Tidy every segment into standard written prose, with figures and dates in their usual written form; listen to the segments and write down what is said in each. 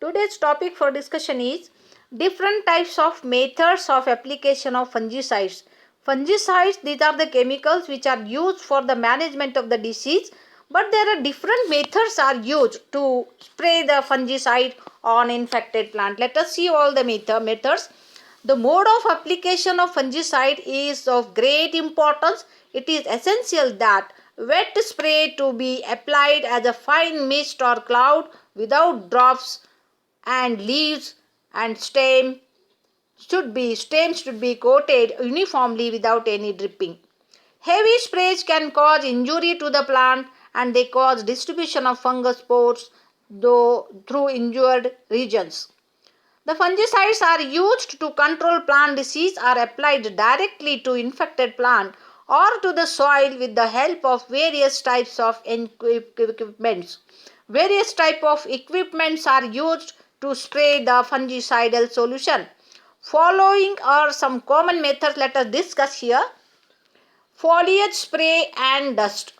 Today's topic for discussion is different types of methods of application of fungicides. Fungicides, these are the chemicals which are used for the management of the disease, but there are different methods are used to spray the fungicide on infected plant. Let us see all the methods. The mode of application of fungicide is of great importance. It is essential that wet spray to be applied as a fine mist or cloud without drops, and leaves and stems should be coated uniformly without any dripping. Heavy sprays can cause injury to the plant, and they cause distribution of fungus spores through injured regions. The fungicides are used to control plant disease, are applied directly to infected plant or to the soil with the help of various types of equipments. Various types of equipments are used to spray the fungicidal solution. Following are some common methods. Let us discuss here. Foliage spray and dust.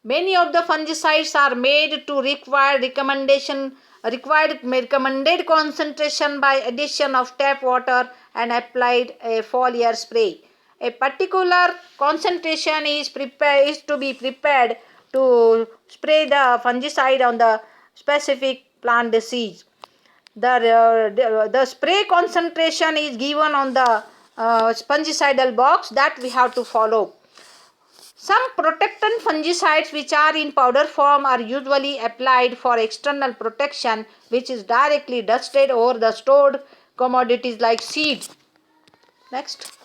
Many of the fungicides are made to required recommended concentration by addition of tap water and applied a foliar spray. A particular concentration is to be prepared to spray the fungicide on the specific plant disease. The spray concentration is given on the fungicidal box that we have to follow. Some protectant fungicides which are in powder form are usually applied for external protection, which is directly dusted over the stored commodities like seeds. Next,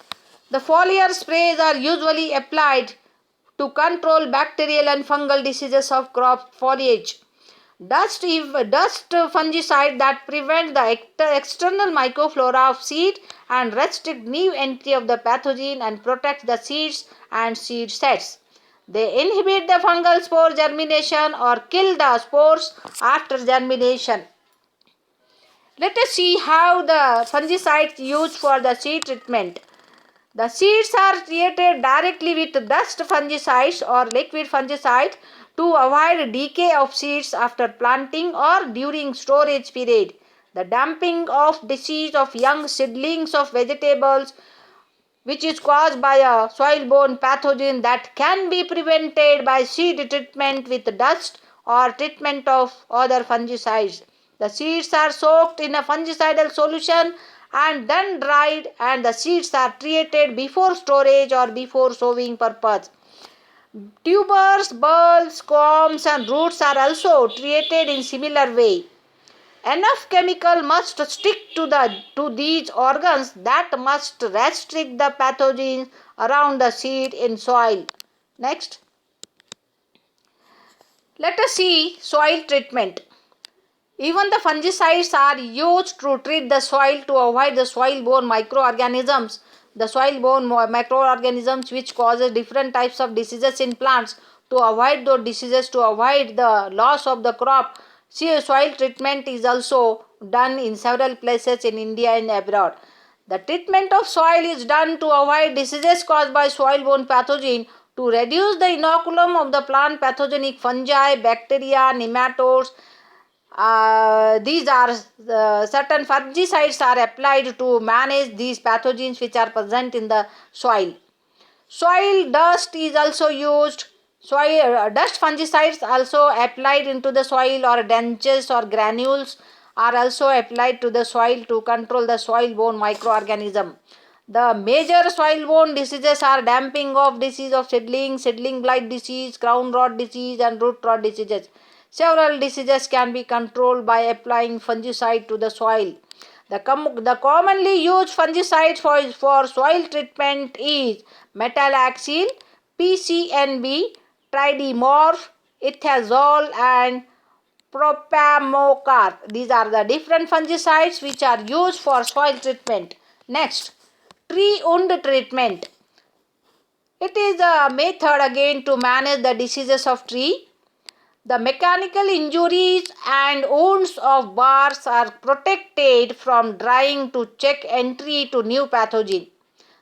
the foliar sprays are usually applied to control bacterial and fungal diseases of crop foliage. Dust fungicide that prevent the external microflora of seed and restrict new entry of the pathogen and protect the seeds and seed sets. They inhibit the fungal spore germination or kill the spores after germination. Let us see how the fungicides used for the seed treatment. The seeds are treated directly with dust fungicides or liquid fungicides to avoid decay of seeds after planting or during storage period. The dumping of disease of young seedlings of vegetables, which is caused by a soil-borne pathogen, that can be prevented by seed treatment with dust or treatment of other fungicides. The seeds are soaked in a fungicidal solution and then dried, and the seeds are treated before storage or before sowing purpose. Tubers, bulbs, corms and roots are also treated in similar way. Enough chemical must stick to these organs that must restrict the pathogens around the seed in soil. Next, let us see soil treatment. Even the fungicides are used to treat the soil to avoid the soil-borne microorganisms. The soil-borne microorganisms which causes different types of diseases in plants. To avoid those diseases, to avoid the loss of the crop, soil treatment is also done in several places in India and abroad. The treatment of soil is done to avoid diseases caused by soil-borne pathogen, to reduce the inoculum of the plant pathogenic fungi, bacteria, nematodes. These are certain fungicides are applied to manage these pathogens which are present in the soil. Soil dust is also used. Dust fungicides also applied into the soil, or dentures or granules are also applied to the soil to control the soil-borne microorganism. The major soil-borne diseases are damping of disease of seedling blight disease, crown rot disease and root rot diseases. Several diseases can be controlled by applying fungicide to the soil. The commonly used fungicides for soil treatment is metalaxyl, PCNB, tridimorph, ethazole and propamocar. These are the different fungicides which are used for soil treatment. Next, tree wound treatment. It is a method again to manage the diseases of tree. The mechanical injuries and wounds of bars are protected from drying to check entry to new pathogen.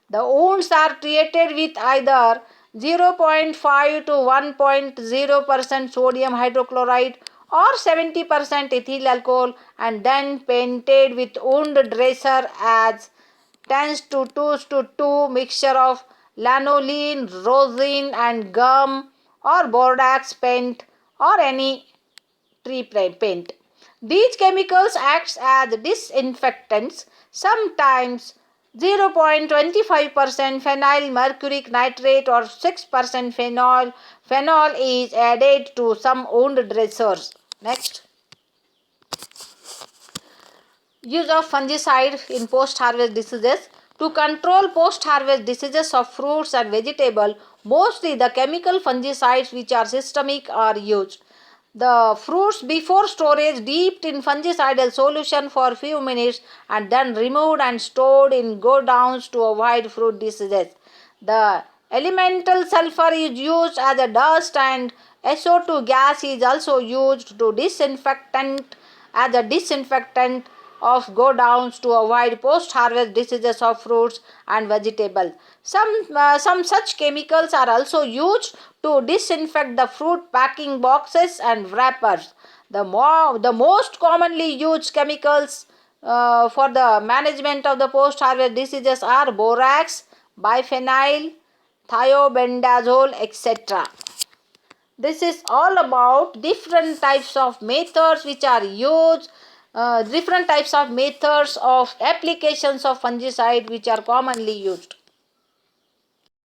The wounds are treated with either 0.5 to 1.0% sodium hydrochloride or 70% ethyl alcohol and then painted with wound dresser as 10:2:2 mixture of lanolin, rosin and gum or borax paint or any tree paint. These chemicals act as disinfectants, sometimes 0.25% phenyl mercuric nitrate or 6% phenol is added to some wound dressers. Next. Use of fungicide in post-harvest diseases. To control post-harvest diseases of fruits and vegetables, mostly the chemical fungicides which are systemic are used. The fruits before storage dipped in fungicidal solution for a few minutes and then removed and stored in godowns to avoid fruit diseases. The elemental sulfur is used as a dust and SO2 gas is also used to disinfectant as a disinfectant of godowns to avoid post-harvest diseases of fruits and vegetables. Some such chemicals are also used to disinfect the fruit packing boxes and wrappers. The most commonly used chemicals for the management of the post-harvest diseases are borax, biphenyl, thiobendazole, etc. This is all about different types of methods which are used, different types of methods of applications of fungicide which are commonly used.